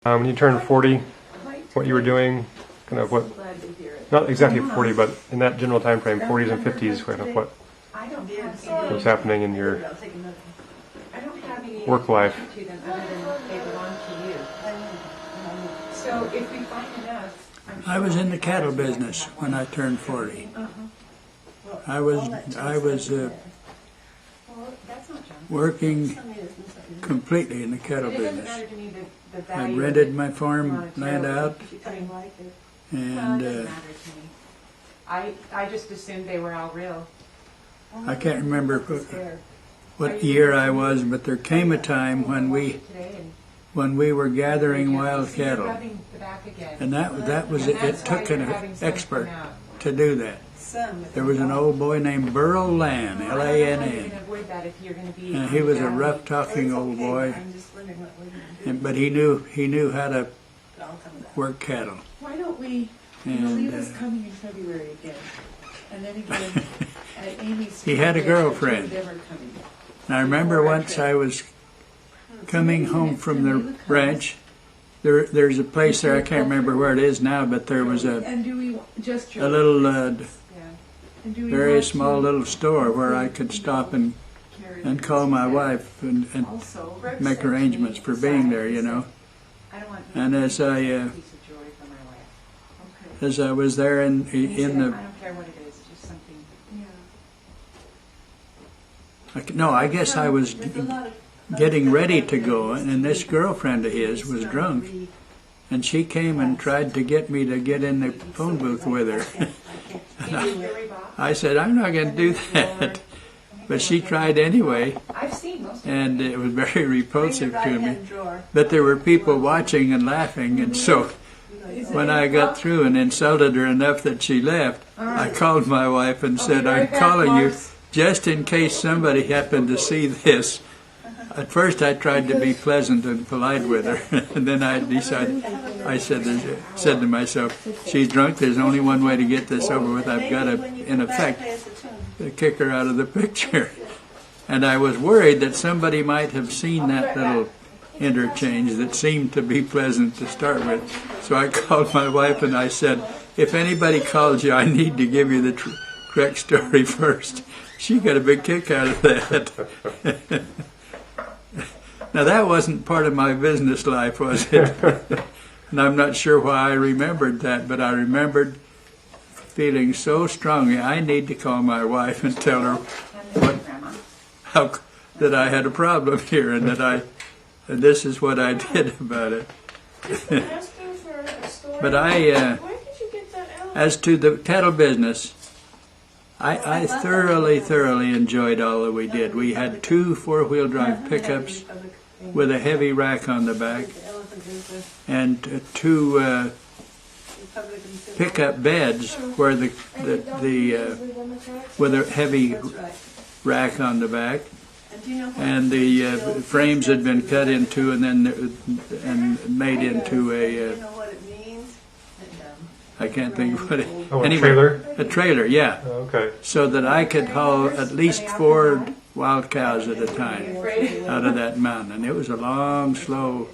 When you turned 40, what you were doing, kind of what, not exactly 40, but in that general time frame, 40s and 50s, kind of what was happening in your work life. I was in the cattle business when I turned 40. I was working completely in the cattle business. I rented my farm land out, and I just assumed they were all real. I can't remember what year I was, but there came a time when we were gathering wild cattle, and that was it. It took an expert to do that. There was an old boy named Burl Lan, L-A-N-N, and he was a rough-talking old boy, but he knew how to work cattle. Why don't we? Lee was coming in February again, and then again at Amy's. He had a girlfriend. And I remember once I was coming home from the ranch. There's a place there, I can't remember where it is now, but there was a little, very small little store where I could stop and call my wife and make arrangements for being there, you know. And as I was there in the, no, I guess I was getting ready to go, and this girlfriend of his was drunk, and she came and tried to get me to get in the phone booth with her. And I said, I'm not going to do that. But she tried anyway, and it was very repulsive to me. But there were people watching and laughing, and so when I got through and insulted her enough that she left, I called my wife and said, I'm calling you just in case somebody happened to see this. At first I tried to be pleasant and polite with her, and then I decided, I said to myself, she's drunk, there's only one way to get this over with. I've got to, in effect, kick her out of the picture. And I was worried that somebody might have seen that little interchange that seemed to be pleasant to start with. So I called my wife and I said, if anybody calls you, I need to give you the correct story first. She got a big kick out of that. Now that wasn't part of my business life, was it? And I'm not sure why I remembered that, but I remembered feeling so strongly, I need to call my wife and tell her that I had a problem here, and that this is what I did about it. But as to the cattle business, I thoroughly enjoyed all that we did. We had 2 four-wheel drive pickups with a heavy rack on the back, and 2 pickup beds where with a heavy rack on the back, and the frames had been cut into and made into a I can't think of what it. Oh, anyway, trailer? A trailer, yeah. Oh, okay. So that I could haul at least 4 wild cows at a time out of that mountain. And it was a long, slow,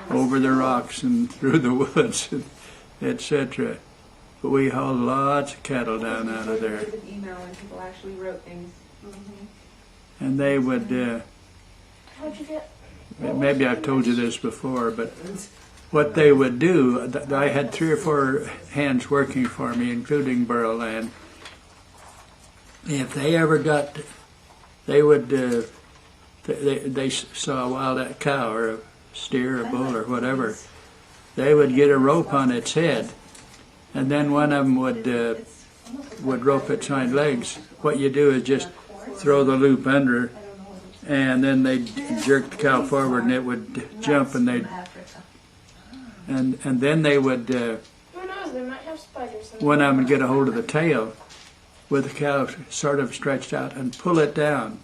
over the rocks and through the woods, etc. But we hauled lots of cattle down out of there. And they would, maybe I've told you this before, but what they would do, I had 3 or 4 hands working for me, including Burl Land. If they ever got, they would, they saw a wild cow or a steer, a bull, or whatever, they would get a rope on its head, and then one of them would rope its hind legs. What you do is just throw the loop under, and then they'd jerk the cow forward, and it would jump, and they'd and then they would, one of them would get a hold of the tail with the cow sort of stretched out and pull down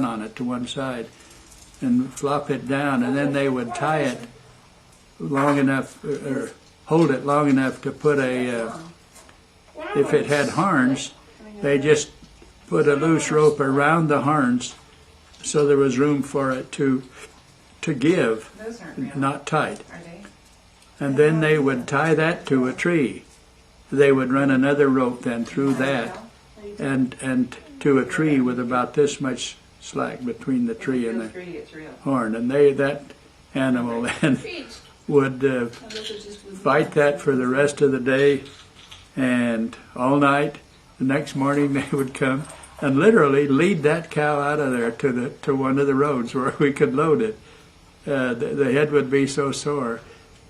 on it to one side and flop it down, and then they would tie it long enough, or hold it long enough to put if it had horns, they just put a loose rope around the horns so there was room for it to to give, Those aren't real, not tight. are they? And then they would tie that to a tree. They would run another rope then through that and to a tree with about this much slack between the tree and the It's real. horn. And that animal then would fight that for the rest of the day and all night. The next morning they would come and literally lead that cow out of there to one of the roads where we could load it. The head would be so sore.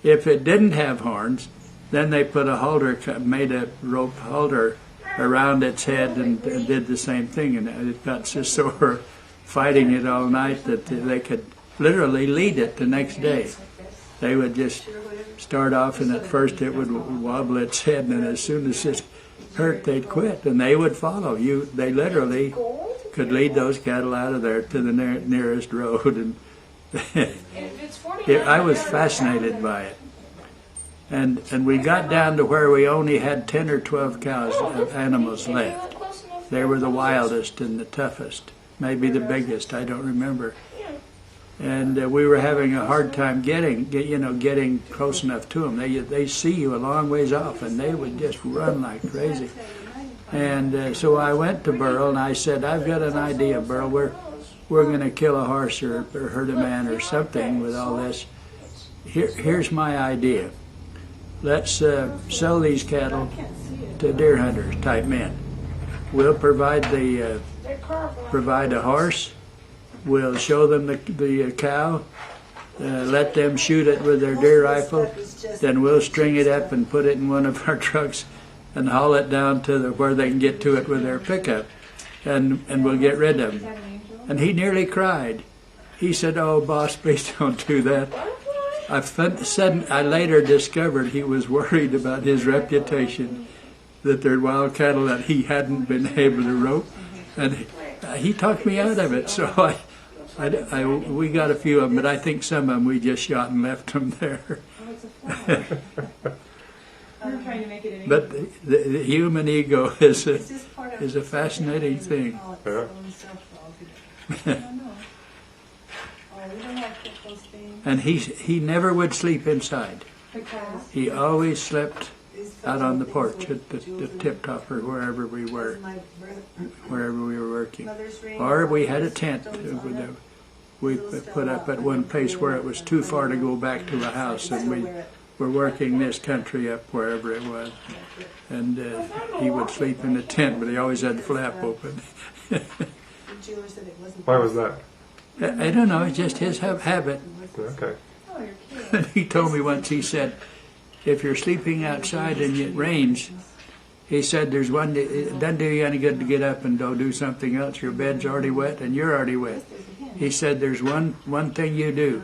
If it didn't have horns, then they put a halter, made a rope halter around its head and did the same thing. And it got so sore fighting it all night that they could literally lead it the next day. They would just start off, and at first it would wobble its head, and as soon as it hurt, they'd quit, and they would follow you. They literally could lead those cattle out of there to the nearest road, and I was fascinated by it. And we got down to where we only had 10 or 12 cows, animals left. They were the wildest and the toughest, maybe the biggest, I don't remember. And we were having a hard time getting close enough to them. They see you a long ways off, and they would just run like crazy. And so I went to Burl and I said, "I've got an idea, Burl. We're going to kill a horse or hurt a man or something with all this. Here's my idea. Let's sell these cattle to deer hunters type men. We'll provide a horse. We'll show them the cow, let them shoot it with their deer rifle, then we'll string it up and put it in one of our trucks and haul it down to where they can get to it with their pickup, and we'll get rid of them." And he nearly cried. He said, "Oh, boss, please don't do that." I later discovered he was worried about his reputation, that they're wild cattle that he hadn't been able to rope, and he talked me out of it. So we got a few of them, but I think some of them we just shot and left them there. But the human ego is a fascinating thing. And he never would sleep inside. He always slept out on the porch at the tip top or wherever we were working. Or we had a tent we put up at one place where it was too far to go back to the house, and we were working this country up wherever it was. And he would sleep in the tent, but he always had the flap open. Why was that? I don't know, it's just his habit. Okay. He told me once, he said, if you're sleeping outside and it rains, he said, it doesn't do you any good to get up and go do something else. Your bed's already wet and you're already wet. He said, there's one thing you do.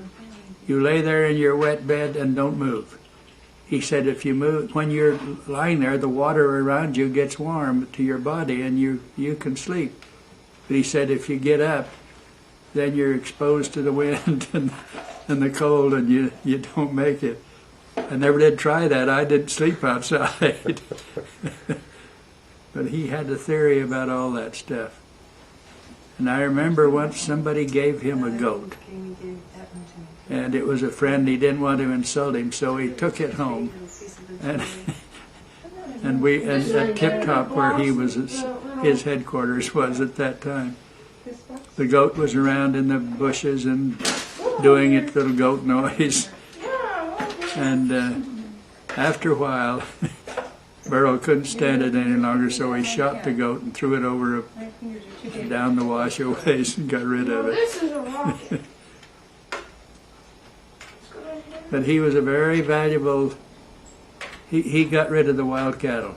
You lay there in your wet bed and don't move. He said, if you move, when you're lying there, the water around you gets warm to your body and you can sleep. But he said, if you get up, then you're exposed to the wind and the cold, and you don't make it. I never did try that. I didn't sleep outside. But he had a theory about all that stuff. And I remember once somebody gave him a goat. And it was a friend. He didn't want to insult him, so he took it home. And at Tip Top, where he was, his headquarters was at that time, the goat was around in the bushes and doing its little goat noise. And after a while, Burl couldn't stand it any longer, so he shot the goat and threw it over down the washaways and got rid of it. But he was a very valuable, he got rid of the wild cattle.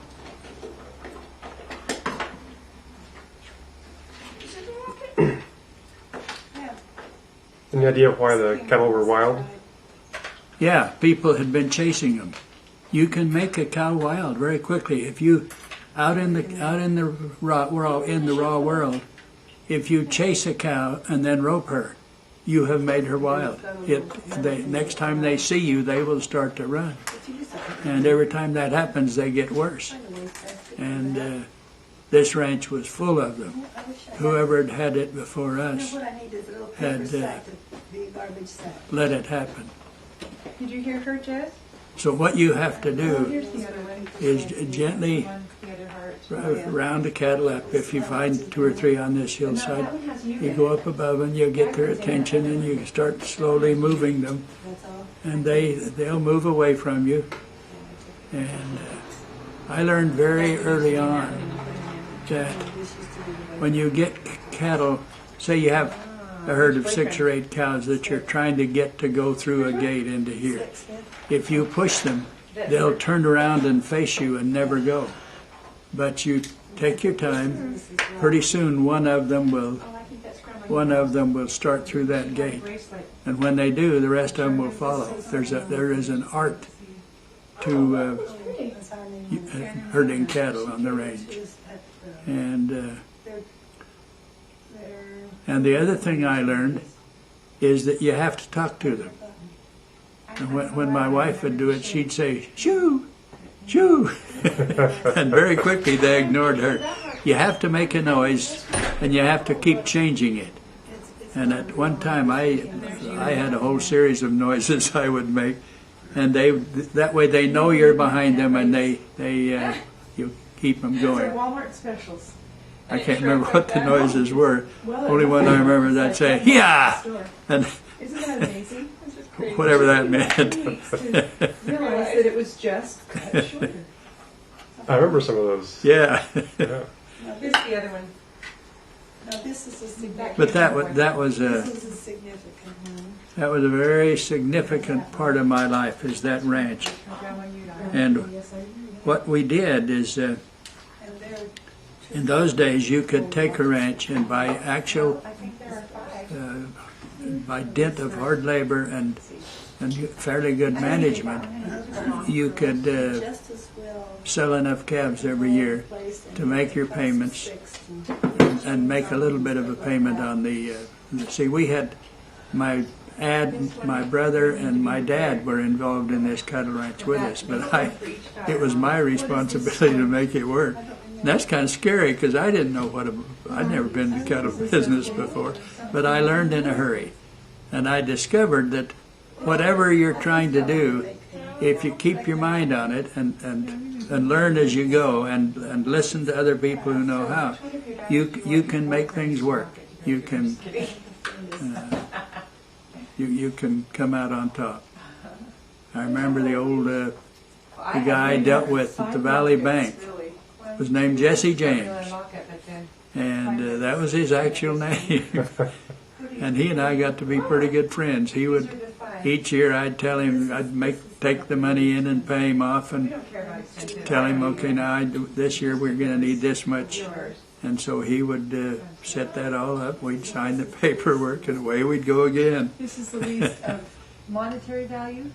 Any idea why the cattle were wild? Yeah, people had been chasing them. You can make a cow wild very quickly if you out in the raw world. If you chase a cow and then rope her, you have made her wild. Next time they see you, they will start to run. And every time that happens, they get worse. And this ranch was full of them. Whoever had it before us had garbage sack. let it happen. Did you hear her, Jess? So what you have to Oh, do here's the other one. is gently One, the other heart. round the cattle up. If you find 2 or 3 on this hillside, you go up above and you get their attention and you start slowly moving them, That's all. and they'll move away from you. And I learned very early on that when you get cattle, say you have a herd of 6 or 8 cows that you're trying to get to go through a gate into here. If you push them, they'll turn around and face you and never go. But you take your time. Pretty soon, one of them will start through that gate, and when they do, the rest of them will follow. There is an art to herding cattle on the range, and the other thing I learned is that you have to talk to them. And when my wife would do it, she'd say, "Shoo, shoo," and very quickly they ignored her. You have to make a noise, and you have to keep changing it. And at one time, I had a whole series of noises I would make, and that way they know you're behind them, and you keep them going. Walmart specials. I can't remember what the noises were. Only one I remember is I'd say, "Yeah," and Isn't that amazing? whatever that meant. Realize that it was just cut shorter. I remember some of those. Yeah. Yeah. Here's the other one. Now this is a significant. But that was This is a significant one. that was a very significant part of my life, is that ranch. And what we did is, And they're in those days, you could take a ranch and by by dint of hard labor and fairly good management, you could just as well sell enough calves every year placed to make your payments and make a little bit of a payment on the. See, we had my brother and my dad were involved in this cattle ranch with us, but it was my responsibility to make it work. And that's kind of scary because I didn't know I'd never been in the cattle business before, but I learned in a hurry, and I discovered that whatever you're trying to do, if you keep your mind on it and learn as you go and listen to other people who know how, you can make things work. You can you can come out on top. I remember the old the guy I dealt with at the Valley Bank was named Jesse James, and that was his actual name. And he and I got to be pretty good friends. He would each year I'd tell him take the money in and pay him off, and tell him, okay, now this year we're going to need this much. And so he would set that all up. We'd sign the paperwork, and away we'd go again. This is the least of monetary value.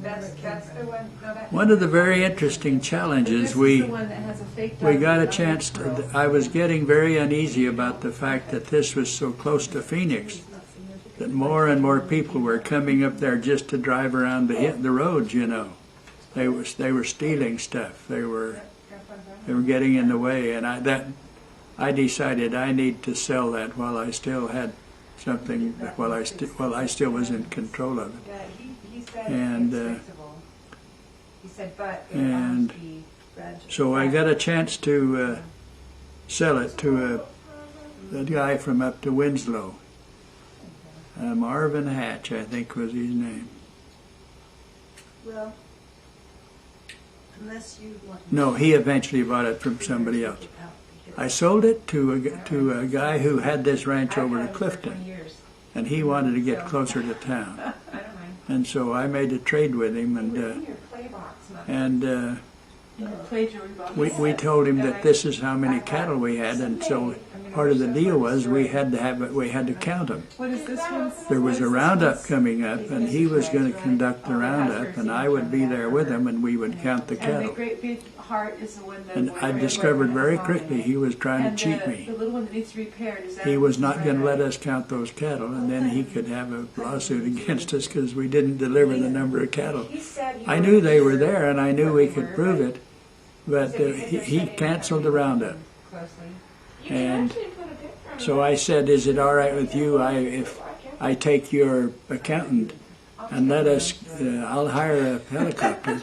That's the one. No, that, One of the very interesting challenges this is the one that has a fake we got a value. chance to. I was getting very uneasy about the fact that this was so close to Phoenix, that more and more people were coming up there just to drive around the roads. You know, they were stealing stuff. They were getting in the way, and I decided I need to sell that while I still had something, while I still was in control of it. Yeah, he said And, it's fixable. He said, but it and must be So I got a chance to sell it to a guy from up to Winslow. Marvin Hatch, I think was his name. well, unless you want. No, he eventually bought it from somebody else. I sold it to a guy who had this ranch I've over had to it for Clifton, 20 years. and he wanted to get closer to town. I don't mind. And so I made a trade with him, It was in and your play box, not we told him that this is how many cattle we had, and so part of the deal was we had to count them. What is this one? There was a roundup coming up, and he was going to conduct the roundup, and I would be there with him, and we would count the And the cattle. great big heart is the one that. And I discovered very quickly he was trying to cheat The me. little one that needs repaired is that. He was not going to let us count those cattle, and then he could have a lawsuit against us because we didn't deliver the number of cattle. I knew they were there, and I knew we could prove it, but he canceled the roundup. Closely. And so I said, "Is it all right with you? I take your accountant and let us, I'll hire a helicopter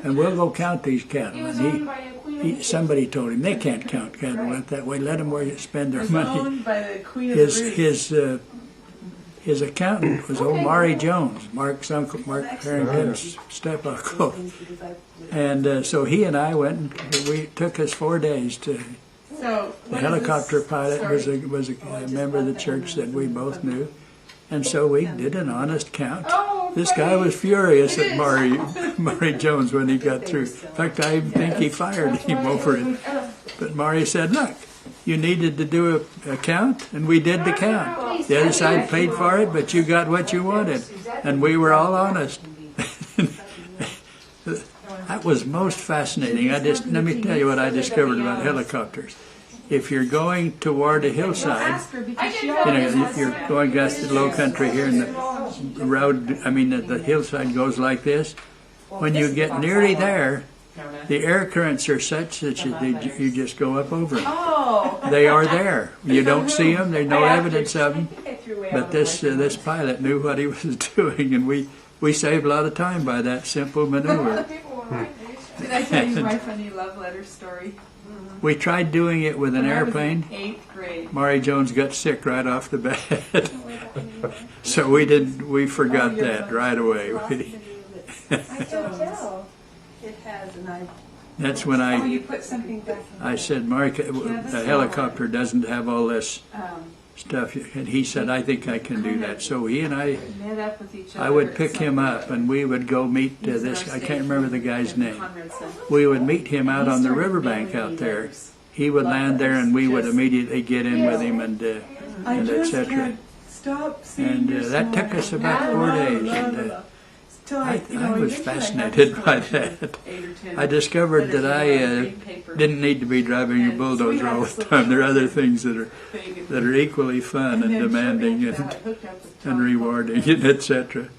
and we'll go count these cattle. And somebody told him they can't count cattle that way. Let them spend their money. Owned by the Queen of the Roost. His accountant was old Maury Jones, Mark's uncle, Mark Harrington's step-uncle. And so he and I went, and it took us 4 days to, So, the helicopter pilot was a member of the church that we both knew. And so we did an honest count. This guy was furious at Maury Jones when he got through. In fact, I think he fired him over it. But Maury said, look, you needed to do a count, and we did the count. The other side paid for it, but you got what you wanted. And we were all honest. That was most fascinating. Let me tell you what I discovered about helicopters. If you're going toward a hillside, if you're going past the low country here and the road, the hillside goes like this, when you get nearly there, the air currents are such that you just go up over them. They are there. You don't see them. There's no evidence of them. But this pilot knew what he was doing, and we saved a lot of time by that simple maneuver. Did I tell you my funny love letter story? We tried doing it with an airplane. 8th grade. Maury Jones got sick right off the bat. So we forgot that right away. I don't tell. It has, and That's when You put something back in I said, Mark, a helicopter doesn't have all this stuff. And he said, I think I can do that. So he and met up with each other. I would pick him up and we would go meet this, I can't remember the guy's name. We would meet him out on the riverbank out there. He would land there and we would immediately get in with him and etc. And that took us about 4 days. And, I was fascinated by that. I discovered that I didn't need to be driving a bulldozer all the time. There are other things that are equally fun and demanding and rewarding, etc.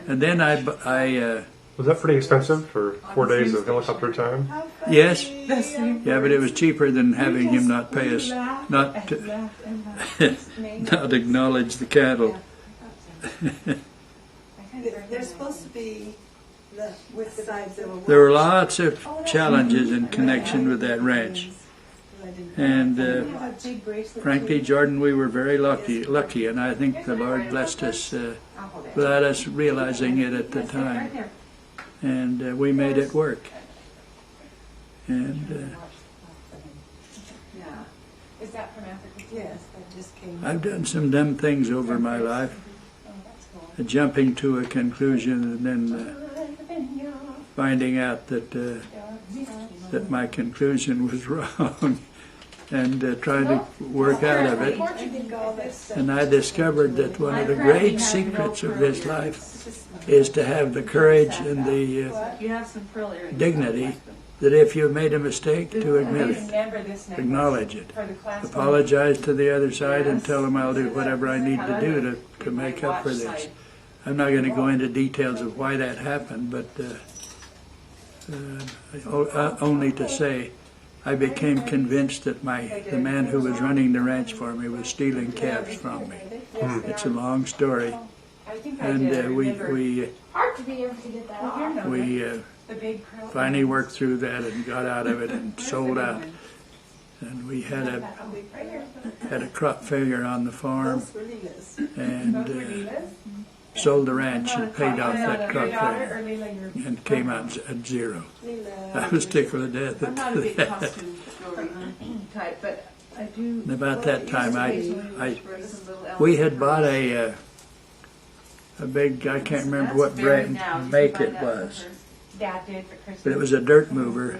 And then was that pretty expensive for 4 days of helicopter time? Yes. Yeah, but it was cheaper than having him not pay us, not acknowledge the cattle. They're supposed to be with the sides that will There were lots of challenges in connection with that ranch. And frankly, Jordan, we were very lucky, and I think the Lord blessed us without us realizing it at the time. And we made it work. And Is that from Africa? Yes, that just came. I've done some dumb things over my life, jumping to a conclusion and then finding out that my conclusion was wrong and trying to work out of it. And I discovered that one of the great secrets of this life is to have the courage and the dignity that if you've made a mistake, to admit it, acknowledge it, apologize to the other side and tell them I'll do whatever I need to do to make up for this. I'm not going to go into details of why that happened, but only to say I became convinced that the man who was running the ranch for me was stealing calves from me. It's a long story, and we finally worked through that and got out of it and sold out. And we had a crop failure on the farm, and sold the ranch and paid off that crop failure and came out at zero. I was tickled to death at that. And about that time, we had bought a big, I can't remember what brand make it was, but it was a dirt mover,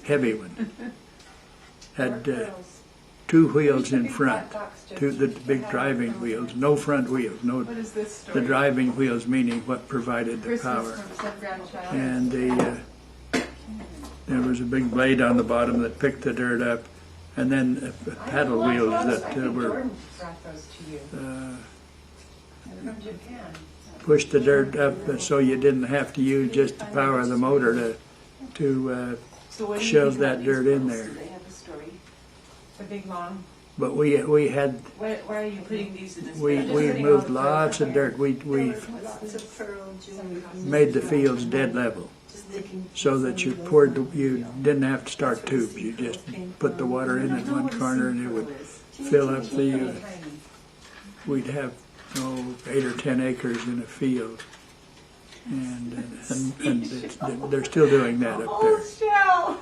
heavy one. Had 2 wheels in front, the big driving wheels, no front wheels, the driving wheels meaning what provided the power. And there was a big blade on the bottom that picked the dirt up, and then paddle wheels that were pushed the dirt up so you didn't have to use just the power of the motor to shove that dirt in there. The big long. But we had Why are you putting these in this? we bag? moved lots of dirt. We Lots of pearl jewelry. made the fields dead level, so that you didn't have to start tubes. You just put the water in at one corner and it would fill up the. We'd have 8 or 10 acres in a field, and they're still doing that up there. Shell.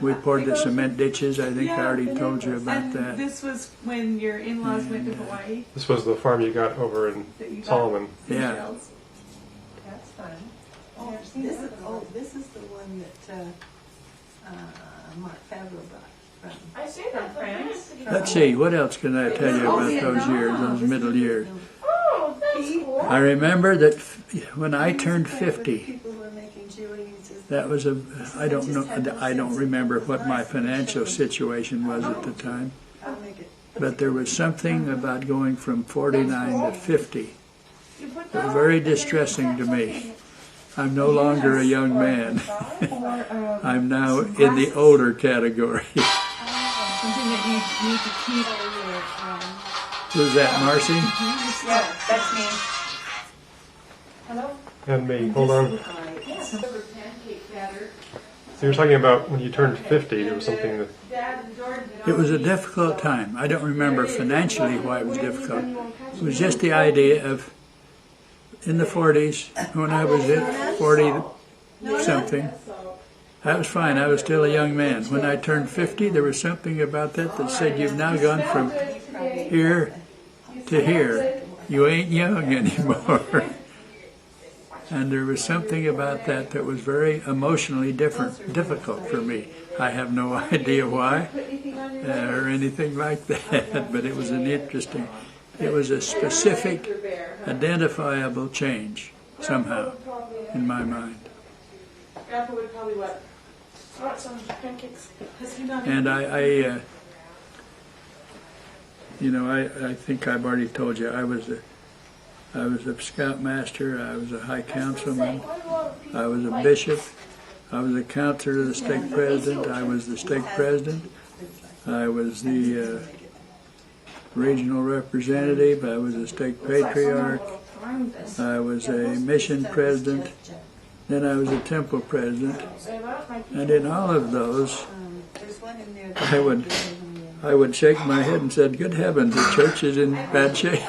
We poured the cement ditches. I think I already told you about And that. this was when your in-laws went to Hawaii? This was the farm you got over in That you got Solomon. the Yeah. shells? That's fun. This is the one that Mark Favreau brought from. I say that France. Let's see, what else can I tell you about those years, those middle years? Oh, that's cool. I remember that when I turned 50, People who were making jewelry. that was I don't remember what my financial situation was at the time, I'll make it. but there was something about going from 49 to 50 that was very distressing to me. I'm no longer a young man. I'm now in the older category. Something that you need to keep. Who's that, Marcy? Yeah, that's me. Hello? And me. Hold on. Pancake batter. So you're talking about when you turned 50, there was something that Dad and Jordan did It was a difficult time. I don't remember financially why it was difficult. It was just the idea of, in the 40s, when I was at 40-something, that was fine. I was still a young man. When I turned 50, there was something about that said, you've now gone from here to here. You ain't young anymore. And there was something about that was very emotionally difficult for me. I have no idea why or anything like that, but it was it was a specific, identifiable change somehow in my mind. Grandpa would probably what? Brought some pancakes. And I think I've already told you, I was a scoutmaster, I was a high councilman, I was a bishop, I was a counselor to the stake president, I was the stake president, I was the regional representative, I was a stake patriarch, I was a mission president, then I was a temple president, and in all of those, There's one in there. I would shake my head and said, good heavens, the church is in bad shape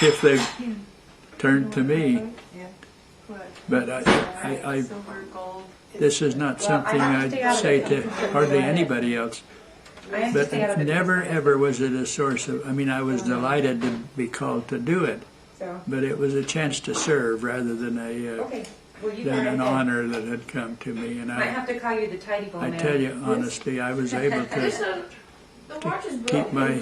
if they turned to me. But this is not something I'd say to hardly anybody else. But never ever was it a source of, I was delighted to be called to do it. But it was a chance to serve rather than an honor that had come to me. And I have to call you the tidy bone I man. tell you honestly, I was able to keep my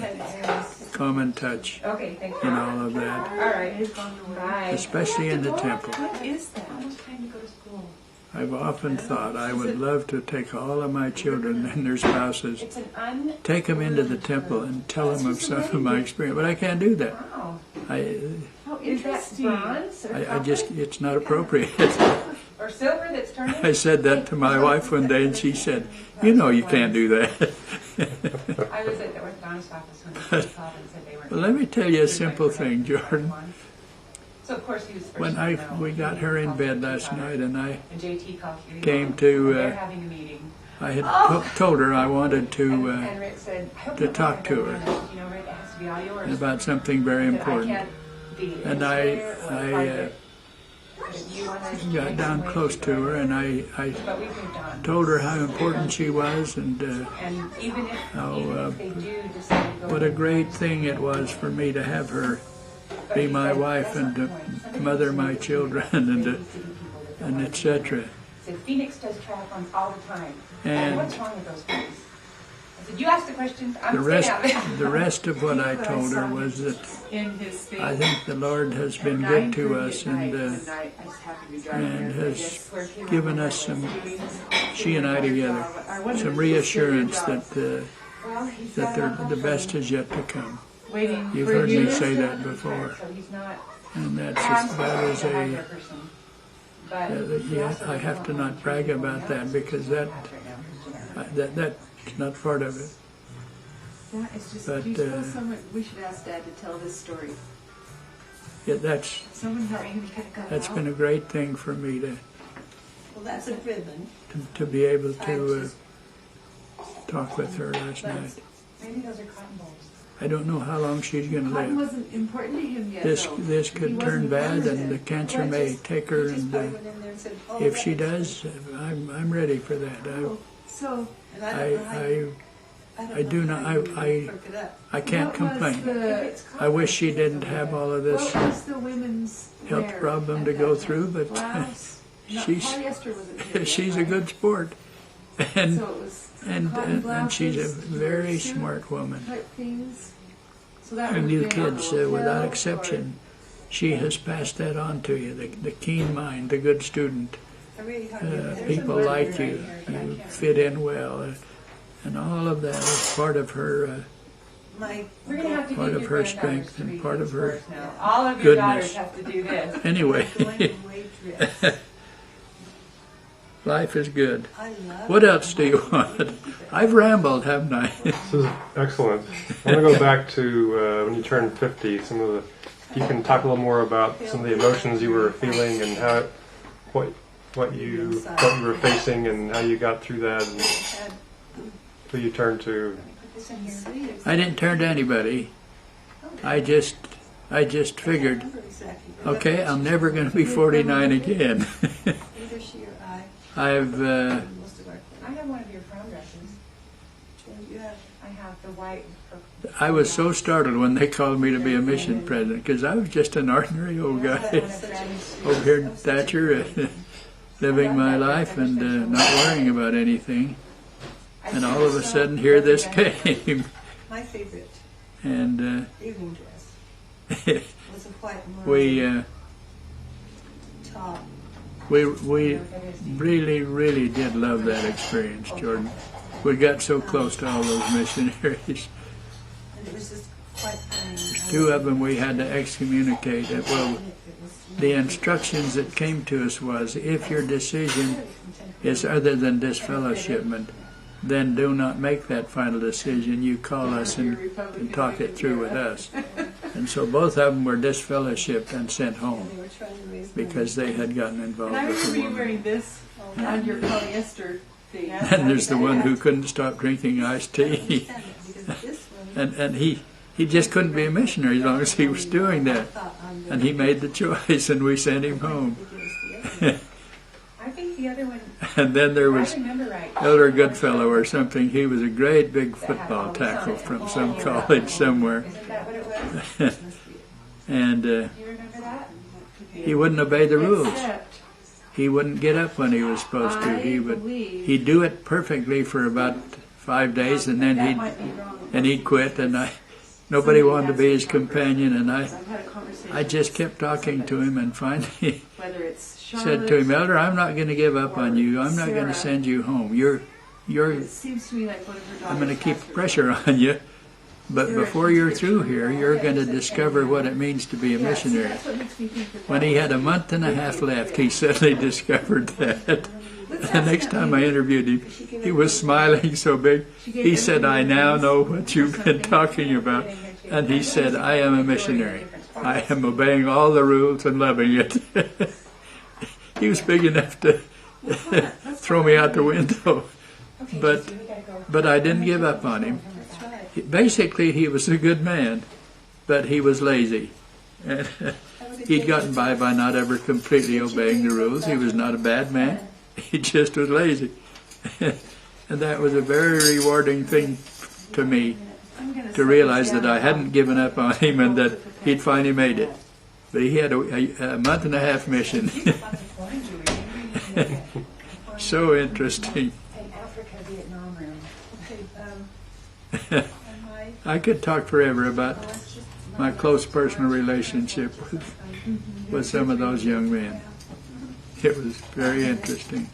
common touch Okay, thank in you. all of that, All right. Bye. especially in the temple. What is that? How much time do you go to school? I've often thought I would love to take all of my children and their spouses, It's an take them into the temple and tell them of some of my experience, but I can't do that. Wow. I How interesting. Bronze or I just, it's not appropriate. or silver that's turning? I said that to my wife one day and she said, you know you can't do that. I was at the orthodontist office when they called and said they weren't. Well, let me tell you a simple thing, Jordan. So of course he was first. When we got her in bed last night and I And JT called you. came to, They're having a meeting. I had told her I wanted to And Rick said, I hope to you don't talk mind to doing her. that. You know, Rick, it has to be all yours. about something very He said, I important. can't be And administrator or I private. If you wanna got make down some way close to her and I But we've moved on. told her how important she was and And even if, how, even if they do decide to go. what a great thing it was for me to have her be my wife and to mother my children and etc. Said Phoenix does triathlons all the time. And what's wrong with those guys? I said, you ask the questions, I'm The staying rest, out. the rest of what I told her was that In his thing. I think the Lord has been good to us and has given us some, she and I together, some reassurance that that the best is yet to come. Waiting You've for heard you. me say that before, So he's not, and I'm that sorry is to have a that person. But yeah, I have to not brag about that because that's not part of it. That is just, But, do you suppose someone, we should ask Dad to tell this story. yeah, that's Someone help him get it that's out. been a great thing for me Well, that's a ribbon. to be able I to just- talk with her last night. Maybe those are cotton balls. I don't know how long she's going to Cotton live. wasn't important to him yet, This though. this He could wasn't turn bad, and the important. cancer may take her. He just And probably went in there and said, oh, if she that- does, I'm ready for that. So, And I don't know how you- I do not. how you I perk it up. I can't what was complain. the, I wish she didn't have all of this what was the women's health wear problem at to that go time? through, but Blouse? No, she's polyester wasn't here yet, she's a right? good sport, and So it was and cotton and she's a blouses, very suit smart woman. type things. So that And would you be on the kids, hotel without or- exception, she has passed that on to you. The keen mind, the good student. I really hardly- People a like marker you. right here, but I You can't fit in well, and all of that is part of her. My We're gonna have to Part get of your her granddaughters strength to and read part these of her for us now. All of your daughters goodness. have to do this. Anyway, going waitress. life is good. I love What else do you want? I've rambled, haven't I? This is excellent. I want to go back to when you turned 50. Some of the, you can talk a little more about some of the emotions you were feeling and how, what you were facing and how you got through that and had who you turned to. this in here. I didn't turn to anybody. I just figured, I remember exactly. okay, I'm never going to be 49 again. Either she or I. I've Most of our I have one of your prom dresses. children. You have I have the white. I was so startled when they called me to be a mission president because I was just an ordinary old guy over here in Thatcher, living my life and not worrying about anything. And all of a sudden, here this came, my favorite and evening dress was a white we merino top. we really did love that experience, Jordan. We got so close to all those missionaries. And it was just quite plain. Two of them we had to excommunicate. Well, the instructions that came to us was, if your decision is other than disfellowshipment, then do not make that final decision. You call us and talk it through with us. And so both of them were disfellowshipped and sent home They were trying to raise because they had gotten involved And I with remember the you woman. wearing this on your polyester thing. And there's the one who couldn't stop drinking iced tea. understand it, because this one And he just couldn't be a missionary as long as he was doing that. thought on the And he made the choice, and we sent him home. because the other I think the other one, And then there was I remember right. Elder Goodfellow or something. He was a great big football tackle from some college somewhere. Isn't that what it was? And Do you remember that? he wouldn't obey the rules. Except He wouldn't get up when he was supposed to. He'd do it perfectly for about 5 days, and then that might be wrong. he'd quit. And nobody wanted to be his companion, and I've had a conversation. I just kept talking to him, and finally Whether it's said to him, Elder, I'm not going to give up on you. I'm not going to send you home. You're It seems to me like one of her daughters. I'm going to keep pastors. pressure on you, but before you're through here, you're going to discover what it means to be a Yeah, see, missionary. that's what makes me think that When that he was- had a month and a half left, he suddenly discovered that. Let's The ask next that time I lady. interviewed him, he was smiling so big. He said, I now know what you've been talking about. And he said, I am a missionary. I am obeying all the rules and loving it. He was big enough to throw me out the window. Okay, But Jesse, we gotta go. but I didn't give up on him. That's right. Basically, he was a good man, but he was lazy. And he'd gotten by not ever completely obeying the rules. He was not a bad man. He just was lazy. And that was a very rewarding thing to me, I'm gonna to set realize this that I down. hadn't given up on him and that he'd finally made it. But he had a month and a half mission. So interesting. An Africa Vietnam room. Okay, and my I could talk forever about my close personal relationship with some of those young men. It was very interesting.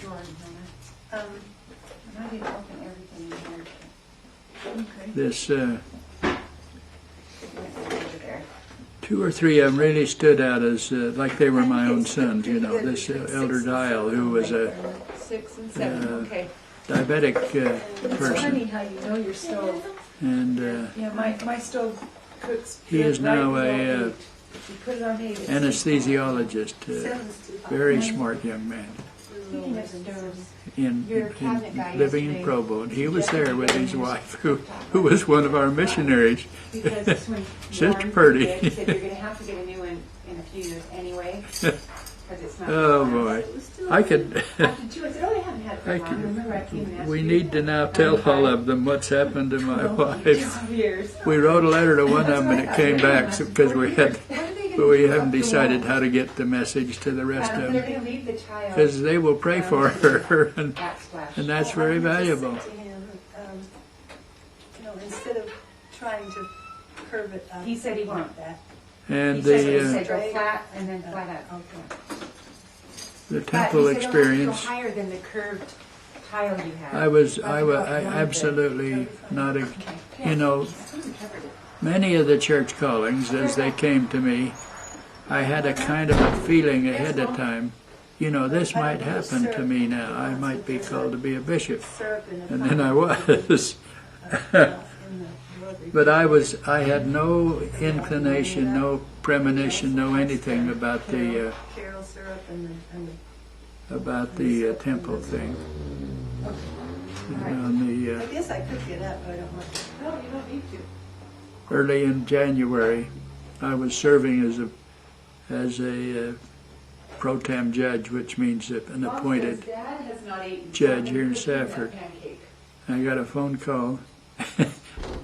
um, And I didn't open everything in here. Okay. This Over there. 2 or 3 of them really stood out as like they were my own sons. You know, this Elder Dial, who was a 6 and 7. Okay. diabetic It's funny person. how you know you're still And Yeah, my stove cooks. he is good right now below a 8. You put it on 8. it's- anesthesiologist, Sounds too hot. very smart young man, Speaking of stoves, in Your cabinet guy living in yesterday Provo. And he was there with his wife, who was one of our missionaries. because this one, Sister Lauren Purdy. said you're going to have to get a new one in a few years anyway, because it's not. Oh gonna boy, It was still I could. After 2, I said, oh, I haven't had it for I a while. could- Remember I came and asked We you? need to now tell all of them what's happened to my wife. 2 years. We wrote a letter to one of them and it came back because we haven't decided how to get the message to the rest of They're them. going to leave the child Because they will pray for her, and backsplash. that's very I just valuable. said to him, instead of trying to curve it up. He said he won't. that. And He the said go flat and then flat up. Okay. the But temple he said, experience. Go higher than the curved tile you have. I absolutely not. You know, many of the church callings, as they came to me, I had a kind of a feeling ahead of time. You know, this might happen to me now. I might be called to be a bishop, Syrup in a and then I was. But I had no inclination, no premonition, no anything about the Carol syrup and temple thing. On the I guess I could get up, but I don't want to. No, you don't need to. early in January, I was serving as a pro tem judge, which means an appointed Dad has not eaten judge here in Safford. I got a phone call.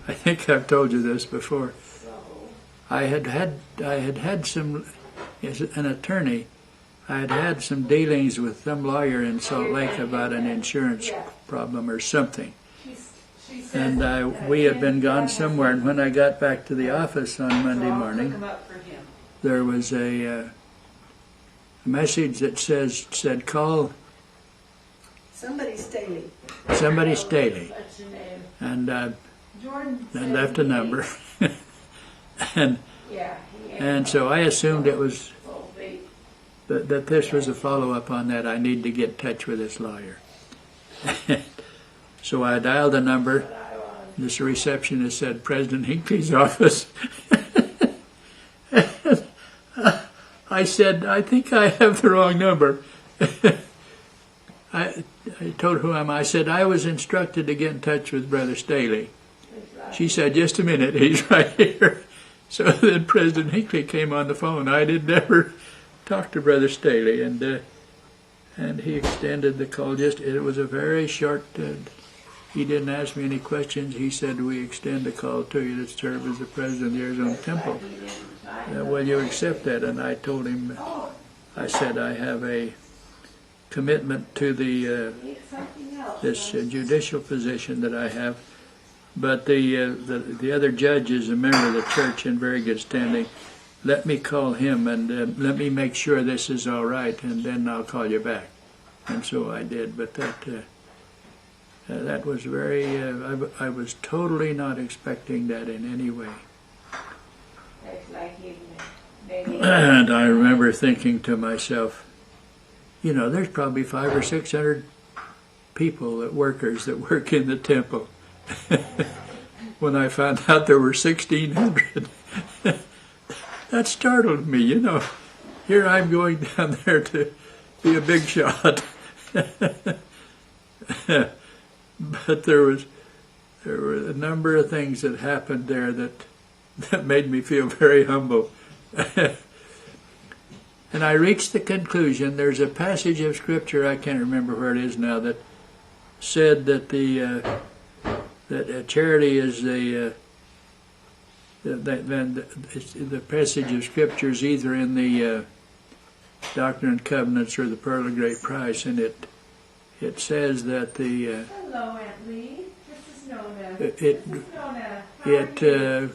I think I've told you this before. I had had some, as an attorney, I had had some dealings with some lawyer in Salt Lake about an insurance problem or something. And we had been gone somewhere, and when I got back to the office on Monday morning, there was a message that said call Somebody Staley. Staley, and left a number, and so I assumed it was that this was a follow up on that. I need to get in touch with this lawyer. So I dialed the number. This receptionist said, President Hinckley's office. I said, I think I have the wrong number. I told who I said, I was instructed to get in touch with Brother Staley. She said, just a minute, he's right here. So then President Hinckley came on the phone. I did never talk to Brother Staley, and he extended the call. It was a very short. He didn't ask me any questions. He said, "We extend the call to you to serve as the president of the Arizona Temple. Will you accept that?" And I told him, I said, I have a commitment to this judicial position that I have, but the other judge is a member of the church in very good standing. Let me call him and let me make sure this is all right, and then I'll call you back. And so I did. But that was very. I was totally not expecting that in any way. And I remember thinking to myself, there's probably 500 or 600 people, workers that work in the temple. When I found out there were 1,600. That startled me, Here I'm going down there to be a big shot. But there were a number of things that happened there that made me feel very humble. And I reached the conclusion, there's a passage of Scripture, I can't remember where it is now, that said that that charity is the passage of Scripture is either in the Doctrine and Covenants or the Pearl of Great Price, and it says that Hello, Aunt Lee. This is Nona. it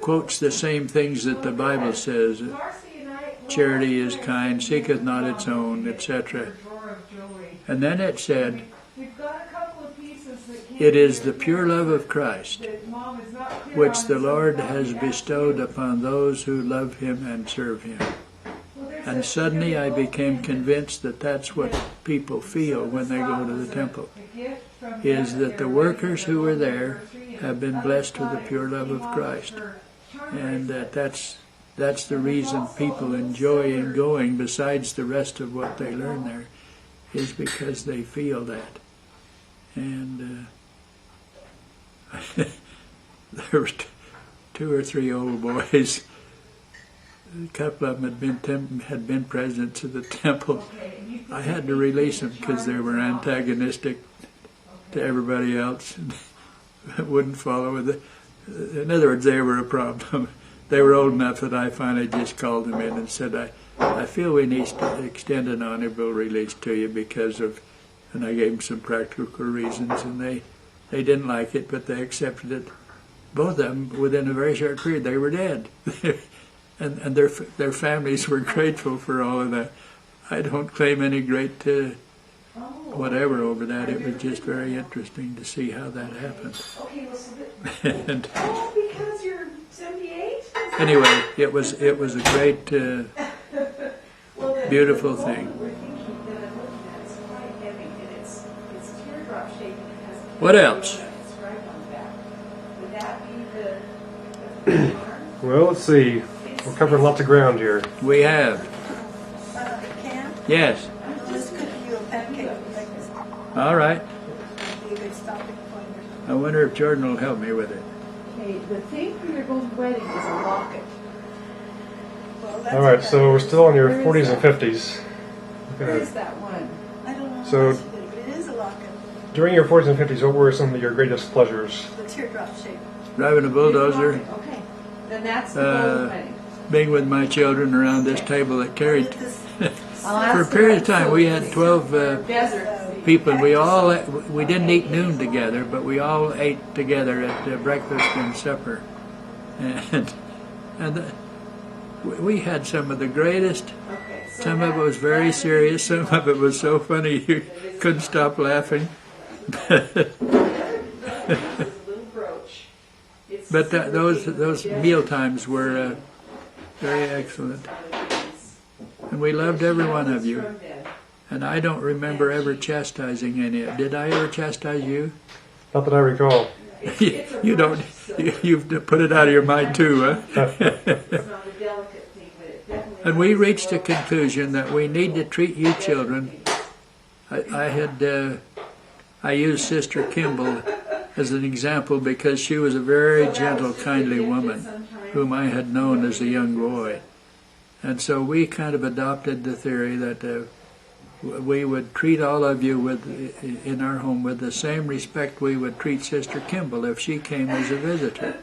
quotes the same things that the Bible says. Charity is kind, seeketh not its own, etc. And then it said, it is the pure love of Christ, which the Lord has bestowed upon those who love Him and serve Him. And suddenly I became convinced that that's what people feel when they go to the temple, is that the workers who are there have been blessed with the pure love of Christ. And that's the reason people enjoy in going, besides the rest of what they learn there, is because they feel that. And there were two or three old boys. A couple of them had been presidents of the temple. I had to release them because they were antagonistic to everybody else and wouldn't follow with it. In other words, they were a problem. They were old enough that I finally just called them in and said, I feel we need to extend an honorable release to you because of, and I gave them some practical reasons, and they didn't like it, but they accepted it. Both of them, within a very short period, they were dead. and their families were grateful for all of that. I don't claim any great whatever over that. It was just very interesting to see how that happened. Okay, well, so And because you're 78? anyway, it was a great, beautiful thing. We're thinking that I'm looking at is quite heavy, and it's teardrop shaped, and it has What else? inscribed on the back. Would that be the arm? Well, let's see. We're covering lots of ground here. We have. Cam, Yes. let's cook you a pancake for breakfast. All right. Be a good stopping point. I wonder if Jordan will help me with it. Okay, the thing for your golden wedding is a locket. Well, that's All right, okay. so we're still in your Where is 40s that? and 50s. Where is that one? I don't know. So- how much it is, but it is a locket. During your 40s and 50s, what were some of your greatest pleasures? The teardrop shape. Driving a bulldozer, Okay, then that's the golden wedding. being with my children around this table that carried. This, For a period of time, we had 12 Desert. people. We didn't eat noon together, but we all ate together at breakfast and supper, and we had some of the greatest. Okay, so Some of it was very serious. Some of it was so funny you couldn't stop laughing. But those meal times were very excellent, and we loved every one of you. And I don't remember ever chastising any. Did I ever chastise you? Not that I recall. You don't. You've put it out of your mind too, huh? And we reached a conclusion that we need to treat you children. I used Sister Kimball as an example because she was a very gentle, kindly woman whom I had known as a young boy. And so we kind of adopted the theory that we would treat all of you in our home with the same respect we would treat Sister Kimball if she came as a visitor.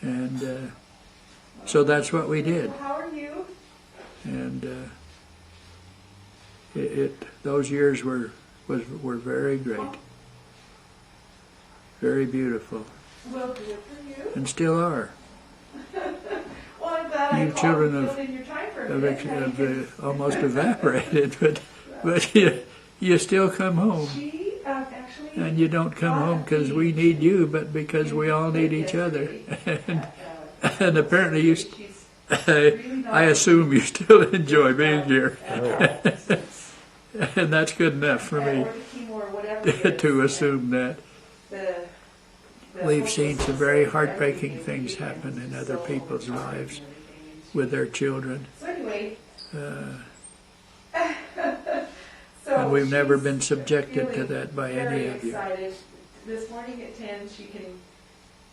And so that's what we did. How are you? And those years were very great, very beautiful, Well, good for you. and still are. Well, I'm glad You I children called have- you in your time for a Have, minute. almost evaporated, but you still come home, She actually. and you don't come home because we need you, but because we all need each other. And apparently you. I assume you still enjoy being here, and that's good enough for me to assume that. We've seen some very heartbreaking things happen in other people's lives with their children, So anyway. and we've never been subjected to that by any of you. Excited. This morning at 10, she can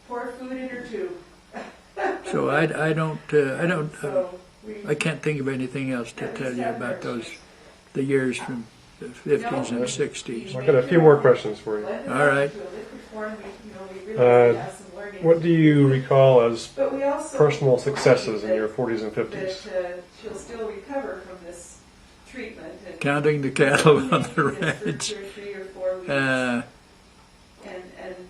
pour food in her tube. So I can't think of anything else to tell you about the years from the 50s and 60s. I've got a few more questions for you. All right. What do you recall as But we also personal successes in your 40s and 50s? that she'll still recover from this treatment. And Counting the cattle on the ranch. 2 or 3 or 4 weeks.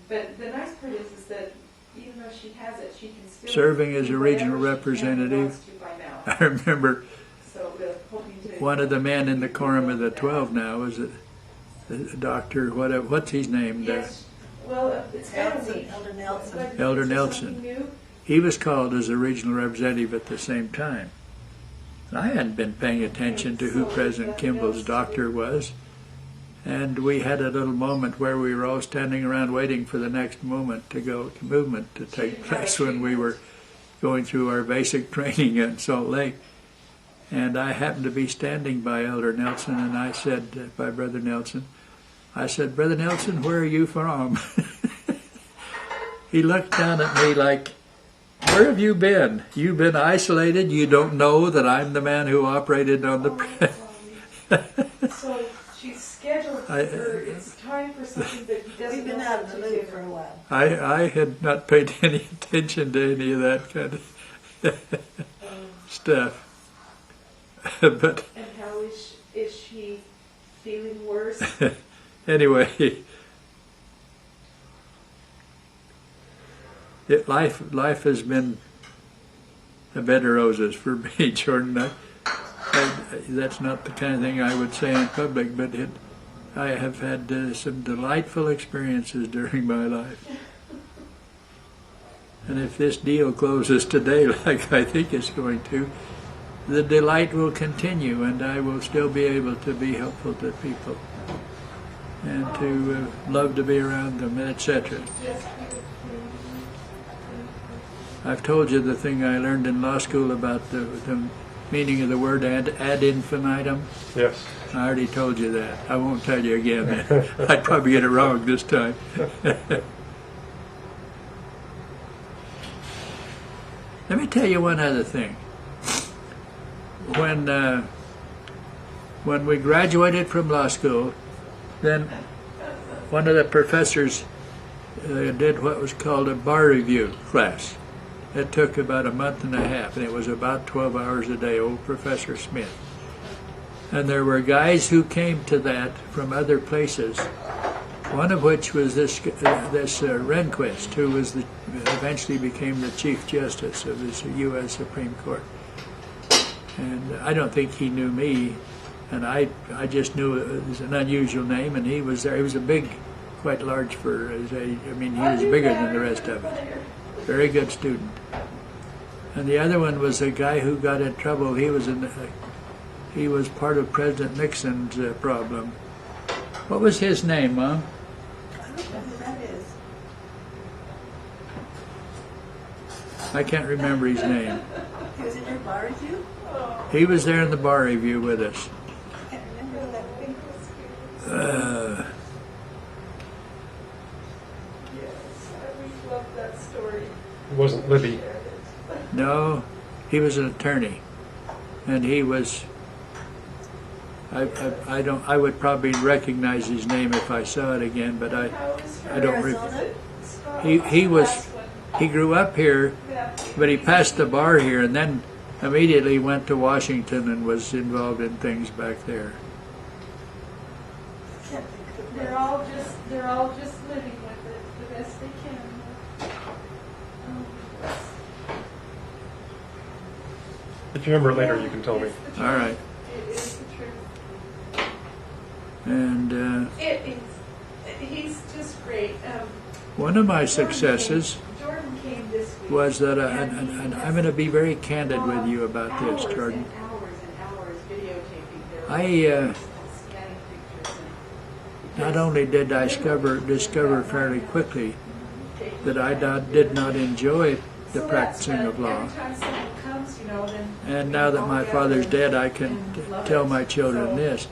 But the nice part is that even though she has it, she can still Serving as a do regional whatever she representative. wants to by now. I remember So we're hoping to one of the men in the quorum of the 12 now was a doctor, what's his name? Yes. Well, it's kind of neat. Elder Nelson. But Elder is it Nelson. something new? He was called as a regional representative at the same time. And I hadn't been paying attention to who President Kimball's doctor was. And we had a little moment where we were all standing around waiting for the next movement to take place when we were going through our basic training in Salt Lake. And I happened to be standing by Elder Nelson, and I said, by Brother Nelson, I said, "Brother Nelson, where are you from?" He looked down at me like, "Where have you been? You've been isolated? You don't know that I'm the man who operated on the..." So she's scheduled for, it's time for something that he doesn't We've been know out how of the to loop do. for a while. I had not paid any attention to any of that kind of stuff. But And how is she feeling worse? anyway, life has been a bed of roses for me, Jordan. That's not the kind of thing I would say in public, but I have had some delightful experiences during my life. And if this deal closes today, like I think it's going to, the delight will continue, and I will still be able to be helpful to people and to love to be around them, etc. I've told you the thing I learned in law school about the meaning of the word ad infinitum. Yes. I already told you that. I won't tell you again. I'd probably get it wrong this time. Let me tell you one other thing. When we graduated from law school, then one of the professors did what was called a bar review class. It took about a month and a half, and it was about 12 hours a day, old Professor Smith. And there were guys who came to that from other places, one of which was this Rehnquist, who was eventually became the Chief Justice of the U.S. Supreme Court. And I don't think he knew me, and I just knew it was an unusual name, and he was there. He was quite large for his age. I mean, he was bigger than the rest of us. Very good student. And the other one was a guy who got in trouble. He was part of President Nixon's problem. What was his name, Mom? I don't know who that is. I can't remember his name. He was in your bar review? He was there in the bar review with us. I can't remember who that thing was. Yes, I always loved that story. It wasn't Libby. No, he was an attorney, and he was. I would probably recognize his name if I saw it again, but I don't. He grew up here, but he passed the bar here, and then immediately went to Washington and was involved in things back there. Can't think of They're all just living with it the best they can. If you remember later, you can tell me. All right, It is the truth. and It is. He's just great. one of my successes Jordan came this week. was that, and I'm going to be very candid with you about this, Jordan. Hours and hours videotaping their I scanning pictures not only did I discover fairly quickly that I did not enjoy the practicing of law. Every time someone comes, then And now that my father's dead, I can tell my children this.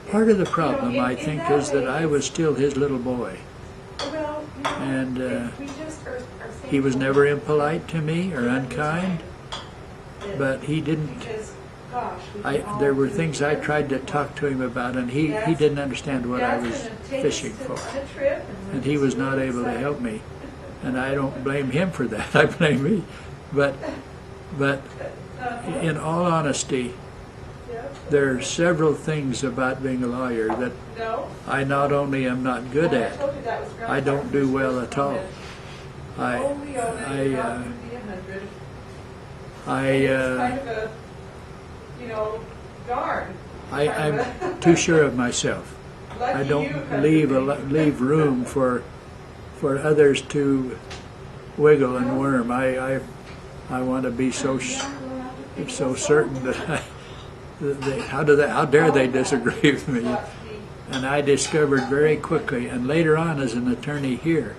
Part of the problem, I think, is that I was still his little boy. And he was never impolite to me or unkind, but he didn't. There were things I tried to talk to him about, and he didn't understand what I was fishing for. And he was not able to help me. And I don't blame him for that. I blame me. But in all honesty, there are several things about being a lawyer that I not only am not good at, I don't do well at all. I'm too sure of myself. I don't leave room for others to wiggle and worm. I want to be so certain that how dare they disagree with me? And I discovered very quickly, and later on as an attorney here,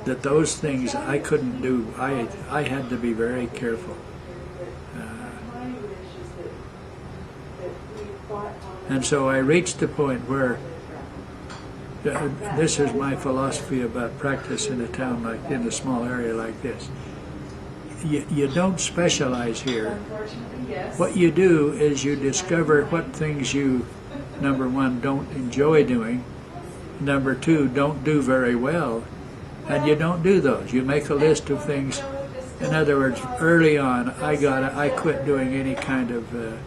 that those things I couldn't do. I had to be very careful. And so I reached the point where this is my philosophy about practice in a town like, in a small area like this. You don't specialize here. What you do is you discover what things you, number one, don't enjoy doing, number two, don't do very well, and you don't do those. You make a list of things. In other words, early on, I quit doing any kind of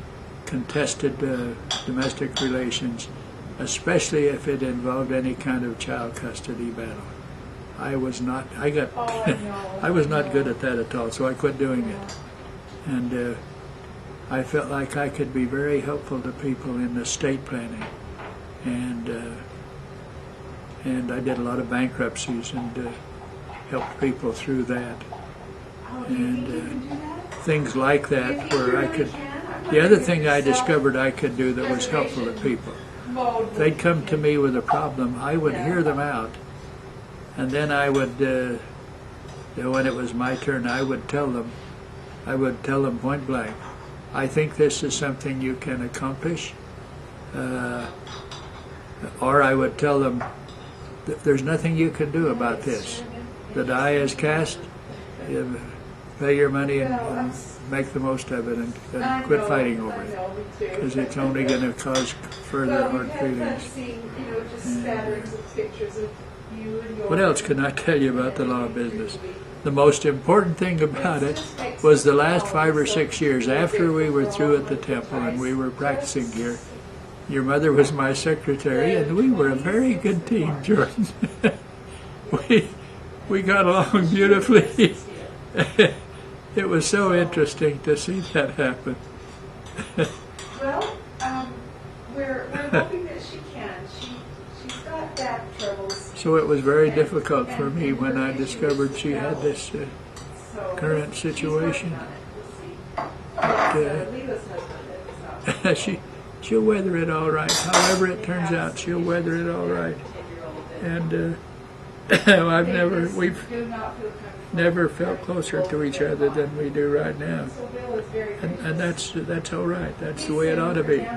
contested domestic relations, especially if it involved any kind of child custody battle. I was not I was not good at that at all, so I quit doing it. And I felt like I could be very helpful to people in estate planning, and I did a lot of bankruptcies and helped people through that, and things like that where I could. The other thing I discovered I could do that was helpful to people, if they'd come to me with a problem, I would hear them out, and then I would, when it was my turn, I would tell them point blank, I think this is something you can accomplish, or I would tell them, there's nothing you can do about this. The die is cast, you pay your money and make the most of it, and quit fighting over it, because it's only going to cause further hard feelings. What else can I tell you about the law business? The most important thing about it was the last 5 or 6 years after we were through at the temple and we were practicing here. Your mother was my secretary, and we were a very good team, Jordan. we got along beautifully. It was so interesting to see that happen. Well, we're hoping that she can. She's got back troubles. So it was very difficult for me when I discovered she had this current situation. But, she'll weather it all right. However it turns out, she'll weather it all right. And we've never felt closer to each other than we do right now. And that's all right. That's the way it ought to be.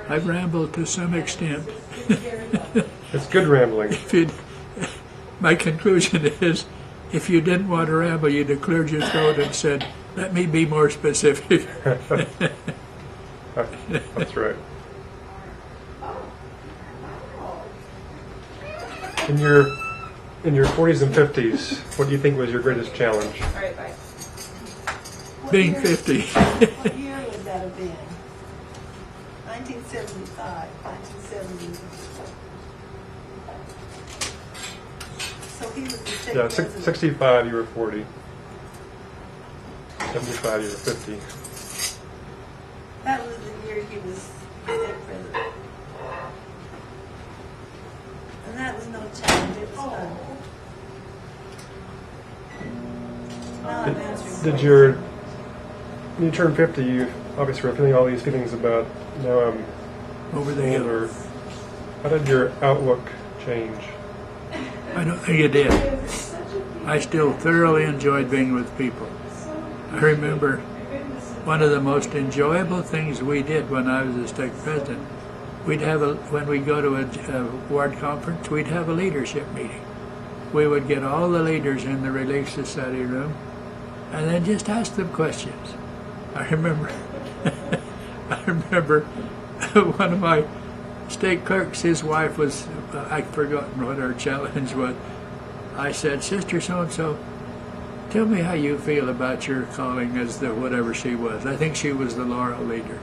I've rambled to some extent. It's good rambling. My conclusion is, if you didn't want to ramble, you'd have cleared your throat and said, let me be more specific. That's right. In your 40s and 50s, what do you think was your greatest challenge? All right, bye. Being 50. What year would that have been? 1975, 1970. So he was the state Yeah, president. 65 you were 40. 75 you were 50. That was the year he was state president. And that was no challenge, it was fun. Now I'm answering. When you turned 50, you obviously were feeling all these feelings about, now I'm Over the hill. older. How did your outlook change? I don't think it did. I still thoroughly enjoyed being with people. I remember one of the most enjoyable things we did when I was a stake president. When we'd go to a ward conference, we'd have a leadership meeting. We would get all the leaders in the Relief Society room and then just ask them questions. I remember one of my state clerks, his wife was, I'd forgotten what her challenge was. I said, Sister so-and-so, tell me how you feel about your calling as the whatever she was. I think she was the Laurel leader.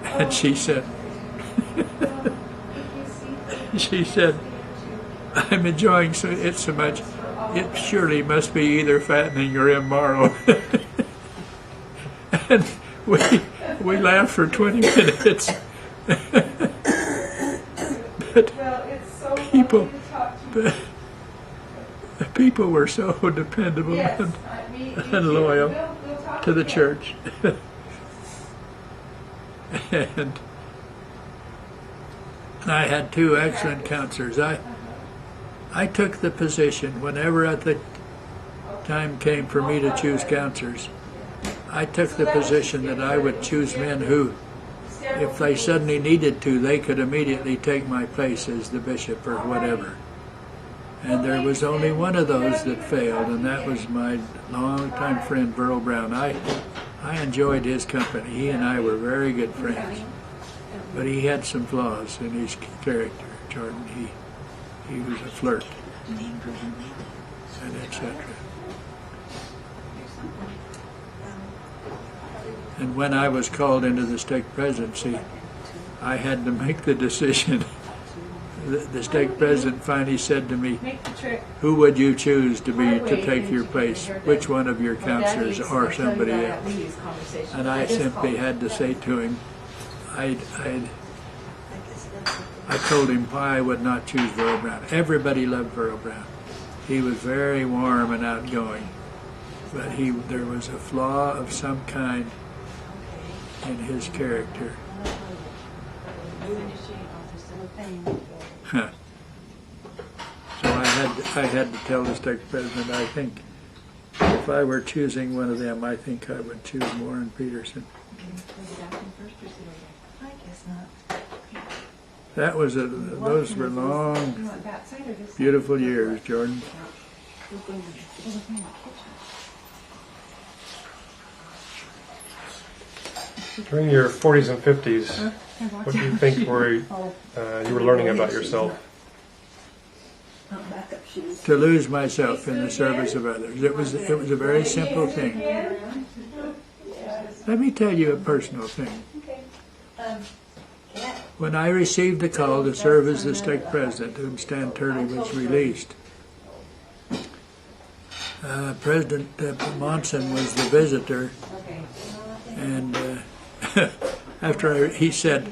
And she said, I'm enjoying it so much, it surely must be either fattening or immoral. And we laughed for 20 minutes. But people were so dependable and loyal to the church. And I had two excellent counselors. I took the position whenever at the time came for me to choose counselors. I took the position that I would choose men who, if they suddenly needed to, they could immediately take my place as the bishop or whatever. And there was only one of those that failed, and that was my longtime friend, Burl Brown. I enjoyed his company. He and I were very good friends. But he had some flaws in his character, Jordan. He was a flirt, and etc. And when I was called into the stake presidency, I had to make the decision. The stake president finally said to me, "Who would you choose to take your place? Which one of your counselors or somebody else?" And I simply had to say to him, I told him why I would not choose Burl Brown. Everybody loved Burl Brown. He was very warm and outgoing, but there was a flaw of some kind in his character. So I had to tell the stake president, I think if I were choosing one of them, I think I would choose Warren Peterson. I guess not. Those were long, beautiful years, Jordan. During your 40s and 50s, what do you think you were learning about yourself? To lose myself in the service of others. It was a very simple thing. Let me tell you a personal thing. When I received the call to serve as the stake president, whom Stan Turley was released, President Monson was the visitor, and after he said,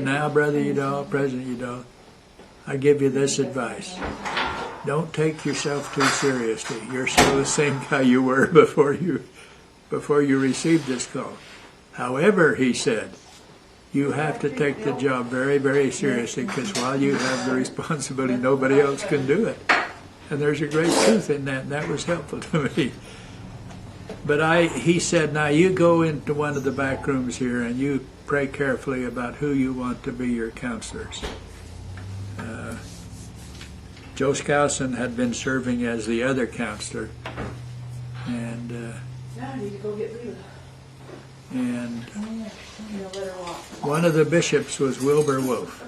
"Now, Brother Udall, President Udall, I give you this advice. Don't take yourself too seriously. You're still the same guy you were before you received this call. However," he said, "you have to take the job very, very seriously, because while you have the responsibility, nobody else can do it." And there's a great truth in that, and that was helpful to me. But he said, "Now you go into one of the back rooms here and you pray carefully about who you want to be your counselors." Joe Skousen had been serving as the other counselor, and one of the bishops was Wilbur Wolf.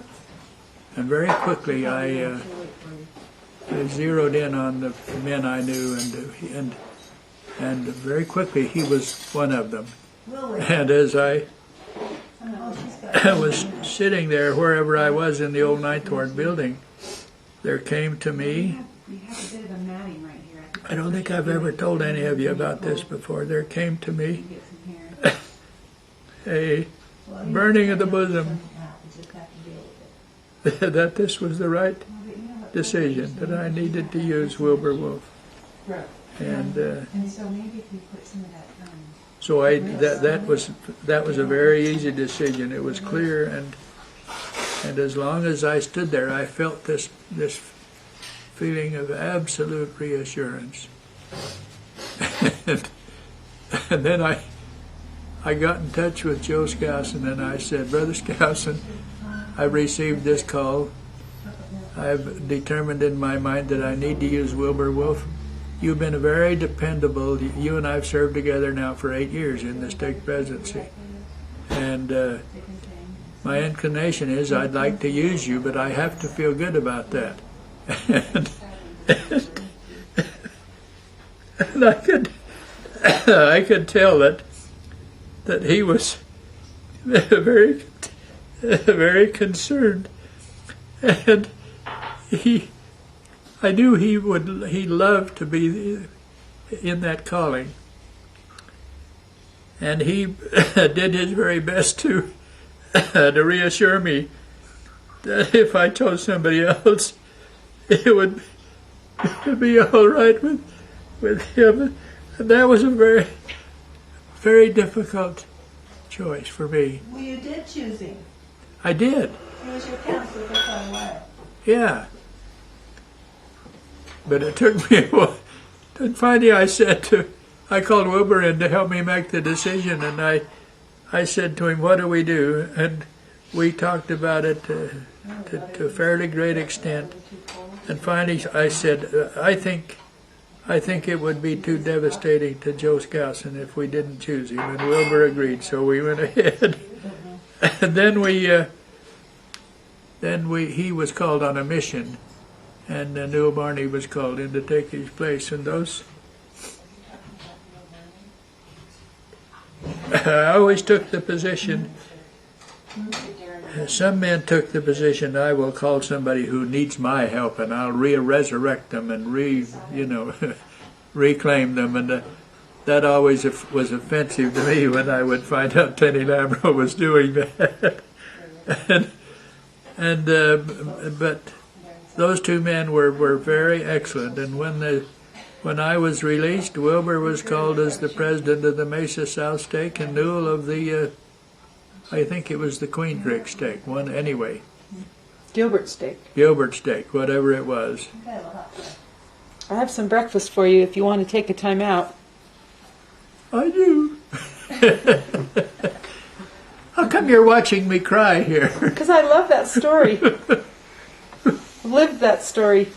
And very quickly I zeroed in on the men I knew, and very quickly he was one of them. And as I was sitting there, wherever I was in the old Ninth Ward building, there came to me, I don't think I've ever told any of you about this before, there came to me a burning of the bosom that this was the right decision, that I needed to use Wilbur Wolf. And so that was a very easy decision. It was clear, and as long as I stood there, I felt this feeling of absolute reassurance. And then I got in touch with Joe Skousen, and I said, "Brother Skousen, I received this call. I've determined in my mind that I need to use Wilbur Wolf. You've been very dependable. You and I have served together now for 8 years in the stake presidency. And my inclination is I'd like to use you, but I have to feel good about that." And I could tell that he was very, very concerned, and I knew he loved to be in that calling, and he did his very best to reassure me that if I chose somebody else, it would be all right with him. And that was a very, very difficult choice for me. Well, you did choose him. I did, He was your counselor for quite a while. yeah. But it took me a while. And finally I called Wilbur in to help me make the decision, and I said to him, what do we do? And we talked about it to a fairly great extent. And finally I said, I think it would be too devastating to Joe Skousen if we didn't choose him. And Wilbur agreed, so we went ahead. And then he was called on a mission, and Newell Barney was called in to take his place. And those, I always took the position. Some men took the position, I will call somebody who needs my help, and I'll resurrect them and reclaim them, and that always was offensive to me when I would find out Tenny Lamro was doing that. But those two men were very excellent, and when I was released, Wilbur was called as the president of the Mesa South Stake, and Newell of the I think it was the Queen Creek Stake one anyway. Gilbert steak. Gilbert Stake, whatever it was. I have some breakfast for you if you want to take a time out. I do. How come you're watching me cry here? Because I love that story. I've lived that story.